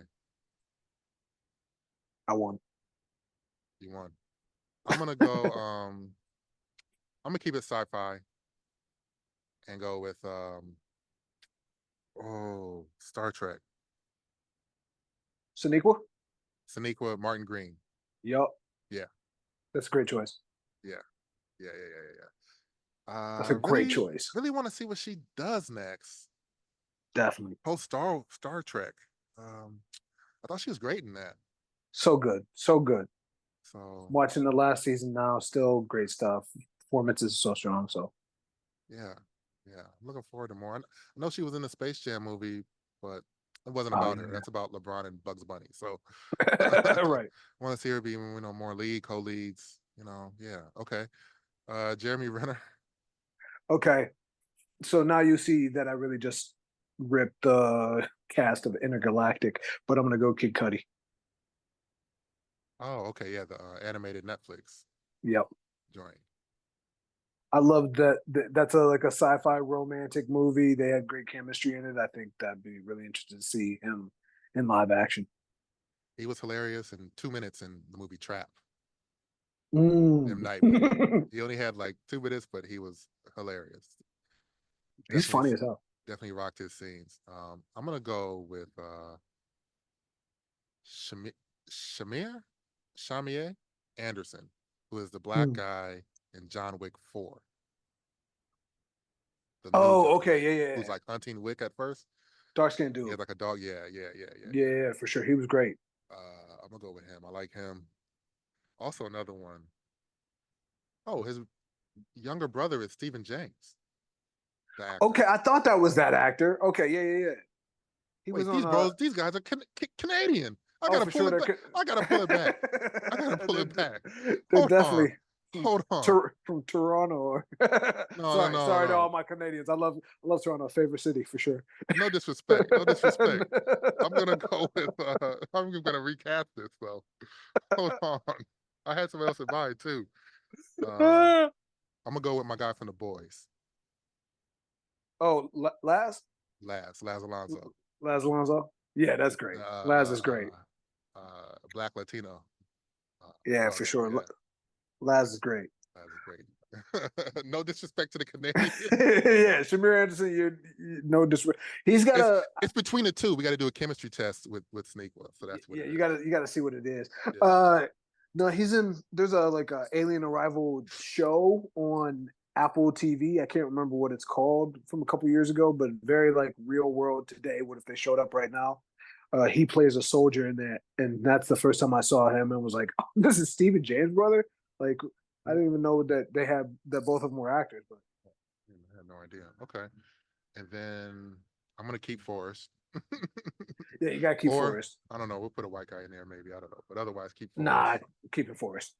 I won. You won. I'm gonna go. I'm gonna keep it sci-fi and go with Star Trek. Sonequa? Sonequa Martin Green. Yup. Yeah, That's a great choice. yeah, yeah. That's a great Really, choice. really want to see what she does next. Definitely. Post Star Trek. I thought she was great in that. So good. So good. So Watching the last season now, still great stuff. Performance is so strong. So yeah, yeah. I'm looking forward to more. I know she was in the Space Jam movie, but it wasn't oh about her. yeah. That's about LeBron and Bugs Bunny. So Right. want to see her be, more lead, co-leads. Yeah. Okay. Jeremy Renner. Okay. So now you see that I really just ripped the cast of Intergalactic, but I'm gonna go Kid Cudi. Oh, okay. Yeah, the animated Netflix Yep. joint. I love that. That's like a sci-fi romantic movie. They had great chemistry in it. I think that'd be really interesting to see him in live action. He was hilarious in 2 minutes in the movie Trap. M Mm. Night movie. He only had like 2 minutes, but he was hilarious. He's Definitely, funny as hell. definitely rocked his scenes. I'm gonna go with Shamir, Shamir, Shamier Anderson, who is the black Mm. guy in John Wick 4, the new Oh, John okay, Wick, yeah, who's yeah. like hunting Wick at first. Dark skinned He dude. has like a dog. Yeah, yeah, yeah, yeah, Yeah, yeah. yeah, for sure. He was great. I'm gonna go with him. I like him. Also, another one. Oh, his younger brother is Stephen James, the Okay, actor. I thought that was that actor. Okay, yeah, yeah, yeah. He was Wait, on these guys are Canadian. I oh gotta for pull sure it they're back. I gotta pull it back. I gotta pull they're, it back. they're Hold on. definitely Hold on. From Toronto. No, no, sorry, no, sorry to all no. my Canadians. I love Toronto, favorite city for sure. No disrespect. No disrespect. I'm gonna go with I'm gonna recast this though. Hold on. I had someone else in mind too. Uh I'm gonna go with my guy from the boys. oh, Laz Laz Alonso. Laz Alonso. Yeah, that's great. Laz is great. Black Latino. Yeah, for Brother. sure. Yeah, Laz is great. Laz is great. No disrespect to the Canadian. Yeah, Shamir Anderson. You no disrespect. He's got It's a it's between the two. We got to do a chemistry test with Sneakwa, so that's what yeah. it is. You gotta see what it is. Yeah. No, he's in. There's a like a Alien Arrival show on Apple TV. I can't remember what it's called from a couple years ago, but very like real world today. What if they showed up right now? He plays a soldier in that, and that's the first time I saw him and was like, oh, "This is Stephen James' brother." Like, I didn't even know that they had that both of them were actors. But I had no idea. Okay, and then I'm gonna keep Forrest. yeah, you gotta keep Or Forrest. I don't know. We'll put a white guy in there, maybe. I don't know, but otherwise, keep Nah, Forrest. keep it Forrest.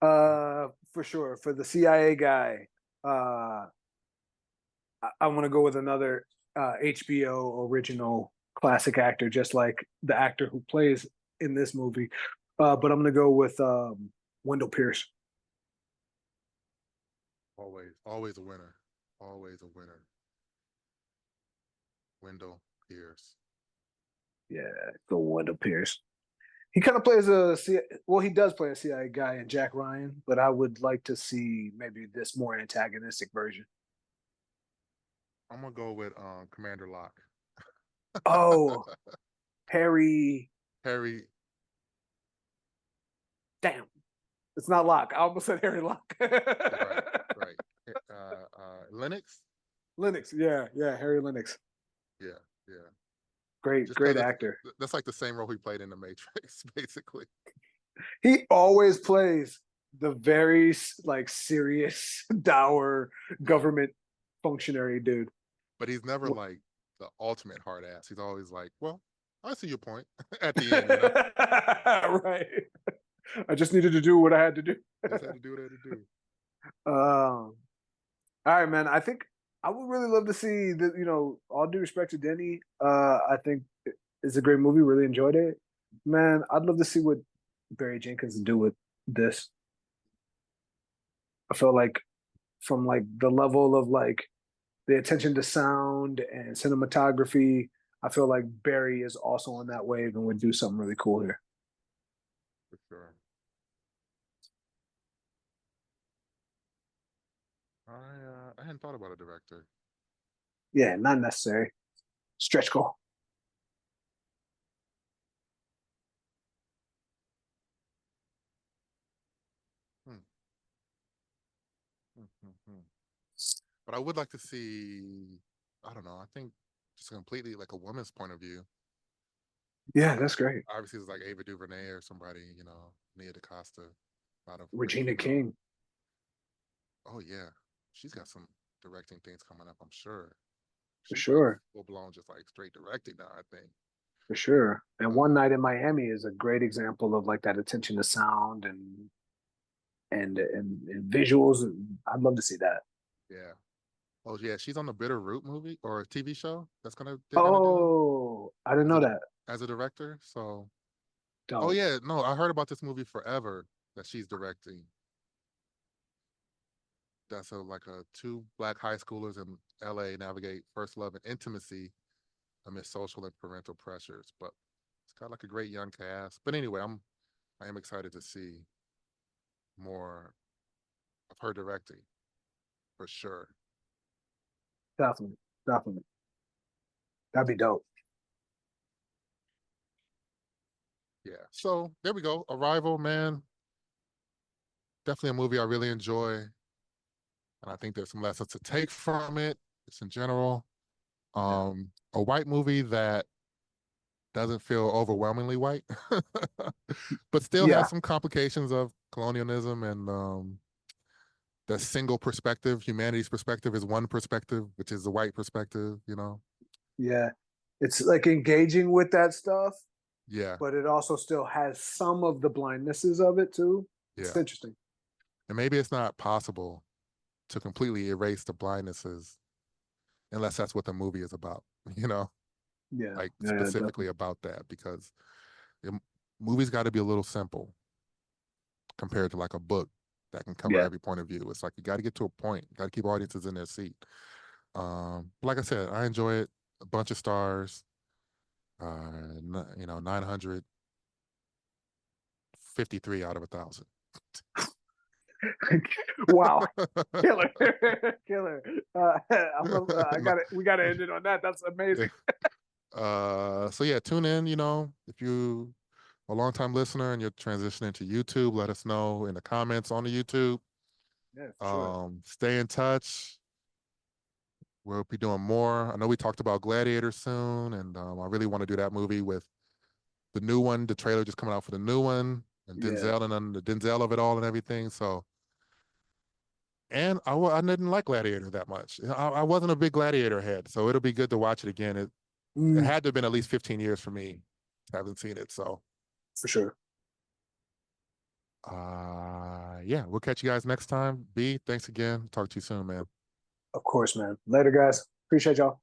For sure. For the CIA guy, uh, I want to go with another HBO original classic actor, just like the actor who plays in this movie. But I'm going to go with Wendell Pierce. Always a winner. Always a winner. Wendell Pierce. Yeah, go Wendell Pierce. He kind of plays a well, he does play a CIA guy in Jack Ryan, but I would like to see maybe this more antagonistic version. I'm gonna go with Commander Locke. Oh, Harry. Harry. Damn, it's not Locke. I almost said Harry Locke. Right. Right. Lennox. Lennox, yeah, yeah, Harry Lennox. Yeah. Yeah. Great, Just because great actor. that's like the same role he played in the Matrix, basically. He always plays the very like serious, dour Yeah. government functionary dude. But he's never like the ultimate hard ass. He's always like, well, I see your point at the end. Right. I just needed to do what I had to do. Just had to do what I had to do. All right, man. I think I would really love to see that. All due respect to Denny, I think it's a great movie. Really enjoyed it, man. I'd love to see what Barry Jenkins do with this. I feel like from like the level of like the attention to sound and cinematography. I feel like Barry is also on that wave and would do something really cool here. For sure. I hadn't thought about a director. Yeah, not necessary. Stretch goal. Hmm. Hmm, hmm, hmm. But I would like to see, I don't know, I think just completely like a woman's point of view. Yeah, that's great. Obviously, it's like Ava DuVernay or somebody, Nia DaCosta, a lot of great Regina female. King, Oh yeah, she's got some directing things coming up. I'm sure. for She's like sure. full blown, just like straight directing now. I think. For sure. And One Uh, Night in Miami is a great example of like that attention to sound and visuals. I'd love to see that. yeah. Oh yeah, she's on the Bitter Root movie or TV show that's gonna they're gonna do Oh, I didn't as know a that. as a director. So, oh Dope. yeah, no, I heard about this movie Forever that she's directing. That's like a two black high schoolers in LA navigate first love and intimacy amidst social and parental pressures. But it's got like a great young cast. But anyway, I am excited to see more of her directing for sure. Definitely. Definitely. That'd be dope. Yeah. So there we go. Arrival, man. Definitely a movie I really enjoy. And I think there's some lessons to take from it, just in general. Yeah. A white movie that doesn't feel overwhelmingly white, but still has Yeah. some complications of colonialism and the single perspective. Humanity's perspective is one perspective, which is the white perspective. Yeah. It's like engaging with that stuff, Yeah, but it also still has some of the blindnesses of it too. It's yeah. interesting. And maybe it's not possible to completely erase the blindnesses unless that's what the movie is about, you know, Yeah. like Yeah, specifically definitely. about that, because the movie's got to be a little simple compared to like a book that can cover Yeah. every point of view. It's like you got to get to a point, you got to keep audiences in their seat. Like I said, I enjoy it. A bunch of stars, 953 out of 1,000. Wow. Killer. Killer. We gotta end it on that. That's amazing. So yeah, tune in. If you a long time listener and you're transitioning to YouTube, let us know in the comments on the YouTube. Yeah, for sure. Stay in touch. We'll be doing more. I know we talked about Gladiator soon, and I really want to do that movie with the new one. The trailer just coming out for the new one, and Yeah. Denzel and then the Denzel of it all and everything. So, and I didn't like Gladiator that much. I wasn't a big Gladiator head, so it'll be good to watch it again. It Mm, had to have been at least 15 years for me. Haven't seen it, so for sure. yeah, we'll catch you guys next time. B, thanks again. Talk to you soon, man. Of course, man. Later, guys. Appreciate y'all.